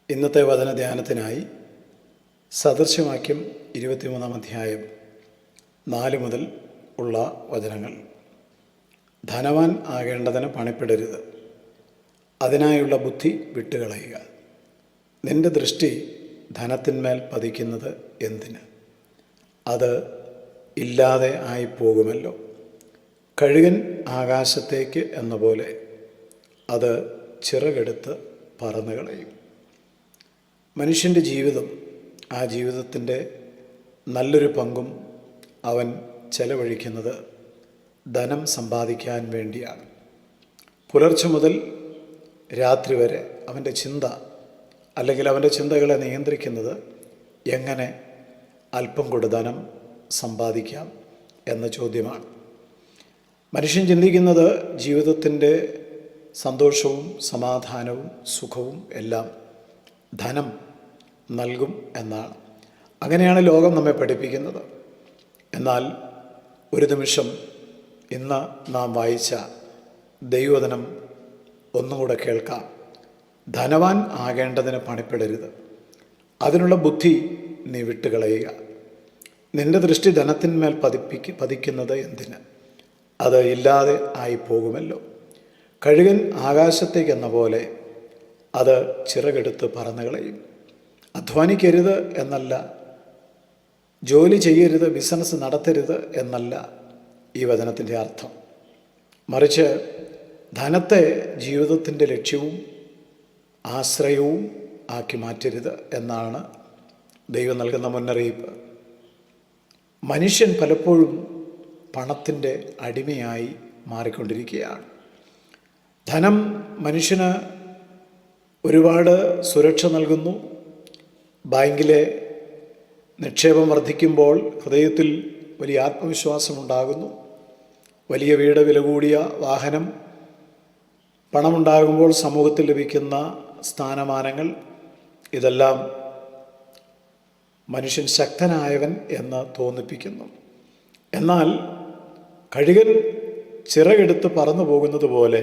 ഇന്നത്തെ വചനധ്യാനത്തിനായി സദൃശവാക്യം 23-ാം അധ്യായം 4 മുതൽ ഉള്ള വചനങ്ങൾ. ധനവാൻ ആകേണ്ടതിന് പണിപ്പെടരുത്, അതിനായുള്ള ബുദ്ധി വിട്ടുകളയുക. നിന്റെ ദൃഷ്ടി ധനത്തിന്മേൽ പതിക്കുന്നത് എന്തിന്? അത് ഇല്ലാതെ ആയിപ്പോകുമല്ലോ. കഴുകൻ ആകാശത്തേക്ക് എന്ന പോലെ അത് ചിറകെടുത്ത് പറന്നുകളയും. മനുഷ്യൻ്റെ ജീവിതം, ആ ജീവിതത്തിൻ്റെ നല്ലൊരു പങ്കും അവൻ ചെലവഴിക്കുന്നത് ധനം സമ്പാദിക്കാൻ വേണ്ടിയാണ്. പുലർച്ചെ മുതൽ രാത്രി വരെ അവൻ്റെ ചിന്ത, അല്ലെങ്കിൽ അവൻ്റെ ചിന്തകളെ നിയന്ത്രിക്കുന്നത് എങ്ങനെ അല്പം കൂടെ ധനം സമ്പാദിക്കാം എന്ന ചോദ്യമാണ്. മനുഷ്യൻ ചിന്തിക്കുന്നത് ജീവിതത്തിൻ്റെ സന്തോഷവും സമാധാനവും സുഖവും എല്ലാം ധനം നൽകും എന്നാണ്. അങ്ങനെയാണ് ലോകം നമ്മെ പഠിപ്പിക്കുന്നത്. എന്നാൽ ഒരു നിമിഷം ഇന്ന് നാം വായിച്ച ദൈവവചനം ഒന്നുകൂടെ കേൾക്കാം. ധനവാൻ ആകേണ്ടതിന് പണിപ്പെടരുത്, അതിനുള്ള ബുദ്ധി നീ വിട്ടുകളയുക. നിന്റെ ദൃഷ്ടി ധനത്തിന്മേൽ പതിക്കുന്നത് എന്തിന്? അത് ഇല്ലാതെ ആയിപ്പോകുമല്ലോ. കഴുകൻ ആകാശത്തേക്കെന്ന പോലെ അത് ചിറകെടുത്ത് പറന്നുകളയും. അധ്വാനിക്കരുത് എന്നല്ല, ജോലി ചെയ്യരുത്, ബിസിനസ് നടത്തരുത് എന്നല്ല ഈ വചനത്തിൻ്റെ അർത്ഥം. മറിച്ച് ധനത്തെ ജീവിതത്തിൻ്റെ ലക്ഷ്യവും ആശ്രയവും ആക്കി മാറ്റരുത് എന്നാണ് ദൈവം നൽകുന്ന മുന്നറിയിപ്പ്. മനുഷ്യൻ പലപ്പോഴും പണത്തിൻ്റെ അടിമയായി മാറിക്കൊണ്ടിരിക്കുകയാണ്. ധനം മനുഷ്യന് ഒരുപാട് സുരക്ഷ നൽകുന്നു. ബാങ്കിലെ നിക്ഷേപം വർദ്ധിക്കുമ്പോൾ ഹൃദയത്തിൽ വലിയ ആത്മവിശ്വാസമുണ്ടാകുന്നു. വലിയ വീട്, വില കൂടിയ വാഹനം, പണമുണ്ടാകുമ്പോൾ സമൂഹത്തിൽ ലഭിക്കുന്ന സ്ഥാനമാനങ്ങൾ, ഇതെല്ലാം മനുഷ്യൻ ശക്തനായവൻ എന്ന് തോന്നിപ്പിക്കുന്നു. എന്നാൽ കഴുകൻ ചിറകെടുത്ത് പറന്നു പോകുന്നത് പോലെ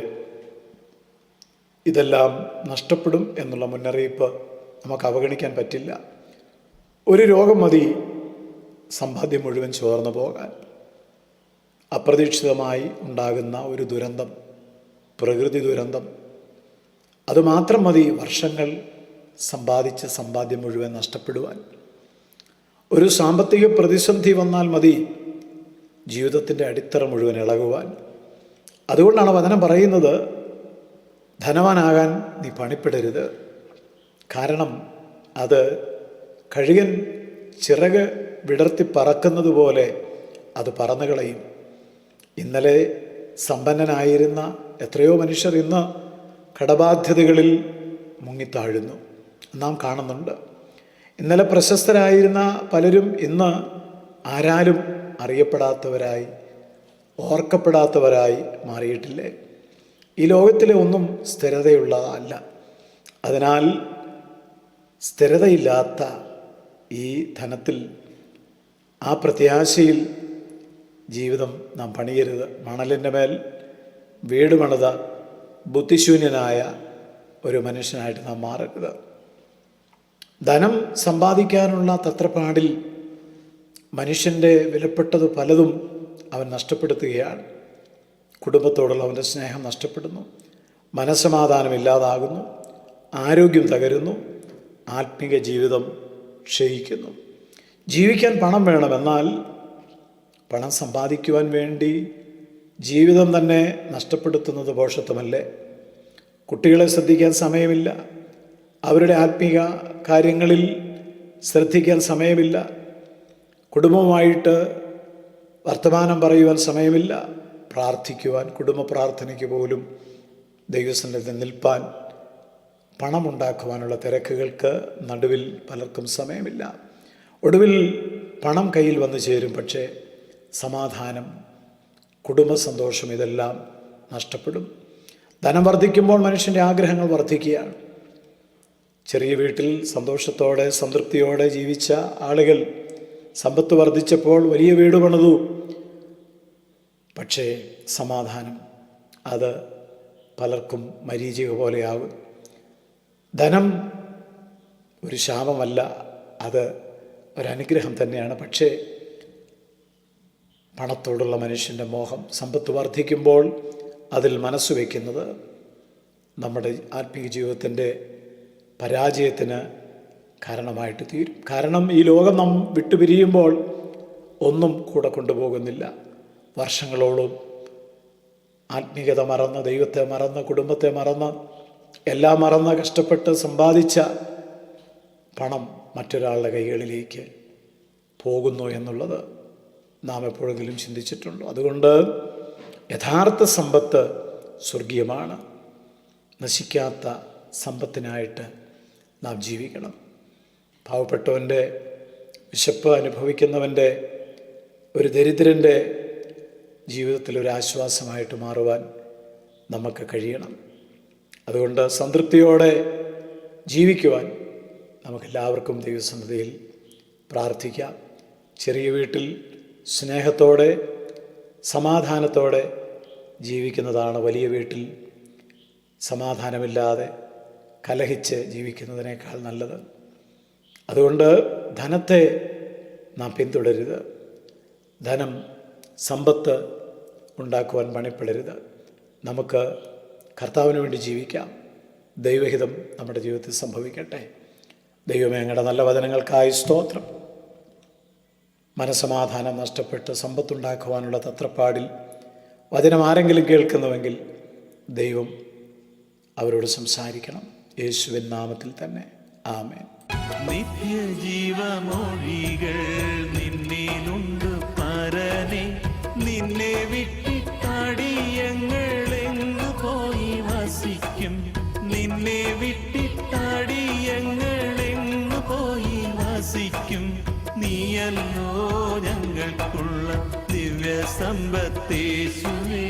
ഇതെല്ലാം നഷ്ടപ്പെടും എന്നുള്ള മുന്നറിയിപ്പ് നമുക്ക് അവഗണിക്കാൻ പറ്റില്ല. ഒരു രോഗം മതി സമ്പാദ്യം മുഴുവൻ ചോർന്നു പോകാൻ. അപ്രതീക്ഷിതമായി ഉണ്ടാകുന്ന ഒരു ദുരന്തം, പ്രകൃതി ദുരന്തം, അതുമാത്രം മതി വർഷങ്ങൾ സമ്പാദിച്ച സമ്പാദ്യം മുഴുവൻ നഷ്ടപ്പെടുവാൻ. ഒരു സാമ്പത്തിക പ്രതിസന്ധി വന്നാൽ മതി ജീവിതത്തിൻ്റെ അടിത്തറ മുഴുവൻ ഇളകുവാൻ. അതുകൊണ്ടാണ് വചനം പറയുന്നത്, ധനവാനാകാൻ നീ പണിപ്പെടരുത്. കാരണം അത് കഴുകൻ ചിറക് വിടർത്തി പറക്കുന്നത് പോലെ അത് പറന്നുകളയും. ഇന്നലെ സമ്പന്നനായിരുന്ന എത്രയോ മനുഷ്യർ ഇന്ന് കടബാധ്യതകളിൽ മുങ്ങിത്താഴുന്നു, നാം കാണുന്നുണ്ട്. ഇന്നലെ പ്രശസ്തരായിരുന്ന പലരും ഇന്ന് ആരാലും അറിയപ്പെടാത്തവരായി, ഓർക്കപ്പെടാത്തവരായി മാറിയിട്ടില്ലേ? ഈ ലോകത്തിലെ ഒന്നും സ്ഥിരതയുള്ളതല്ല. അതിനാൽ സ്ഥിരതയില്ലാത്ത ഈ ധനത്തിൽ, ആ പ്രത്യാശയിൽ ജീവിതം നാം പണിയരുത്. മണലിൻ്റെ മേൽ വീട് പണിത ബുദ്ധിശൂന്യനായ ഒരു മനുഷ്യനായിട്ട് നാം മാറരുത്. ധനം സമ്പാദിക്കാനുള്ള തത്രപ്പാടിൽ മനുഷ്യൻ്റെ വിലപ്പെട്ടത് പലതും അവൻ നഷ്ടപ്പെടുത്തുകയാണ്. കുടുംബത്തോടുള്ള അവൻ്റെ സ്നേഹം നഷ്ടപ്പെടുന്നു, മനസ്സമാധാനം ഇല്ലാതാകുന്നു, ആരോഗ്യം തകരുന്നു, ആത്മീക ജീവിതം ക്ഷയിക്കുന്നു. ജീവിക്കാൻ പണം വേണം, എന്നാൽ പണം സമ്പാദിക്കുവാൻ വേണ്ടി ജീവിതം തന്നെ നഷ്ടപ്പെടുത്തുന്നത് ഭോഷത്വമല്ലേ? കുട്ടികളെ ശ്രദ്ധിക്കാൻ സമയമില്ല, അവരുടെ ആത്മീക കാര്യങ്ങളിൽ ശ്രദ്ധിക്കാൻ സമയമില്ല, കുടുംബവുമായിട്ട് വർത്തമാനം പറയുവാൻ സമയമില്ല, പ്രാർത്ഥിക്കുവാൻ, കുടുംബ പ്രാർത്ഥനയ്ക്ക് പോലും ദൈവസന്നിധിയിൽ നിൽപ്പാൻ, പണമുണ്ടാക്കുവാനുള്ള തിരക്കുകൾക്ക് നടുവിൽ പലർക്കും സമയമില്ല. ഒടുവിൽ പണം കയ്യിൽ വന്നു ചേരും, പക്ഷേ സമാധാനം, കുടുംബ സന്തോഷം ഇതെല്ലാം നഷ്ടപ്പെടും. ധനം വർദ്ധിക്കുമ്പോൾ മനുഷ്യൻ്റെ ആഗ്രഹങ്ങൾ വർദ്ധിക്കുകയാണ്. ചെറിയ വീട്ടിൽ സന്തോഷത്തോടെ സംതൃപ്തിയോടെ ജീവിച്ച ആളുകൾ സമ്പത്ത് വർദ്ധിച്ചപ്പോൾ വലിയ വീട് പണിതു. പക്ഷേ സമാധാനം അത് പലർക്കും മരീചിക പോലെയാകും. ധനം ഒരു ശാപമല്ല, അത് ഒരനുഗ്രഹം തന്നെയാണ്. പക്ഷേ പണത്തോടുള്ള മനുഷ്യൻ്റെ മോഹം, സമ്പത്ത് വർദ്ധിക്കുമ്പോൾ അതിൽ മനസ്സ് വയ്ക്കുന്നത് നമ്മുടെ ആത്മീയ ജീവിതത്തിൻ്റെ പരാജയത്തിന് കാരണമായിട്ട് തീരും. കാരണം ഈ ലോകം നാം വിട്ടുപിരിയുമ്പോൾ ഒന്നും കൂടെ കൊണ്ടുപോകുന്നില്ല. വർഷങ്ങളോളം ആത്മീയത മറന്ന്, ദൈവത്തെ മറന്ന്, കുടുംബത്തെ മറന്ന്, എല്ലാം മറന്ന് കഷ്ടപ്പെട്ട് സമ്പാദിച്ച പണം മറ്റൊരാളുടെ കൈകളിലേക്ക് പോകുന്നു എന്നുള്ളത് നാം എപ്പോഴെങ്കിലും ചിന്തിച്ചിട്ടുണ്ടോ? അതുകൊണ്ട് യഥാർത്ഥ സമ്പത്ത് സ്വർഗീയമാണ്. നശിക്കാത്ത സമ്പത്തിനായിട്ട് നാം ജീവിക്കണം. പാവപ്പെട്ടവൻ്റെ, വിശപ്പ് അനുഭവിക്കുന്നവൻ്റെ, ഒരു ദരിദ്രൻ്റെ ജീവിതത്തിൽ ഒരു ആശ്വാസമായിട്ട് മാറുവാൻ നമുക്ക് കഴിയണം. അതുകൊണ്ട് സംതൃപ്തിയോടെ ജീവിക്കുവാൻ നമുക്കെല്ലാവർക്കും ദൈവസന്നിധിയിൽ പ്രാർത്ഥിക്കാം. ചെറിയ വീട്ടിൽ സ്നേഹത്തോടെ സമാധാനത്തോടെ ജീവിക്കുന്നതാണ് വലിയ വീട്ടിൽ സമാധാനമില്ലാതെ കലഹിച്ച് ജീവിക്കുന്നതിനേക്കാൾ നല്ലത്. അതുകൊണ്ട് ധനത്തെ നാം പിന്തുടരുത്. ധനം, സമ്പത്ത് ഉണ്ടാക്കുവാൻ പണിപ്പെടരുത്. നമുക്ക് കർത്താവിന് വേണ്ടി ജീവിക്കാം. ദൈവഹിതം നമ്മുടെ ജീവിതത്തിൽ സംഭവിക്കട്ടെ. ദൈവമേ, അങ്ങയുടെ നല്ല വചനങ്ങൾക്കായി സ്തോത്രം. മനസ്സമാധാനം നഷ്ടപ്പെട്ട് സമ്പത്തുണ്ടാക്കുവാനുള്ള തത്രപ്പാടിൽ വചനം ആരെങ്കിലും കേൾക്കുന്നുവെങ്കിൽ ദൈവം അവരോട് സംസാരിക്കണം. യേശുവിൻ നാമത്തിൽ തന്നെ, ആമേൻ. നിത്യജീവമൊഴികൾ നിന്നിലുണ്ട് പരനെ, നിന്നെ വിട്ടിട്ടാടിയങ്ങളെങ്ങു പോയി വസിക്കും, നിന്നെ വിട്ടിട്ടാടിയങ്ങളെങ്ങു പോയി വസിക്കും. നീയല്ലോ ഞങ്ങൾക്കുള്ള ദിവ്യ സമ്പത്തേശുവേ.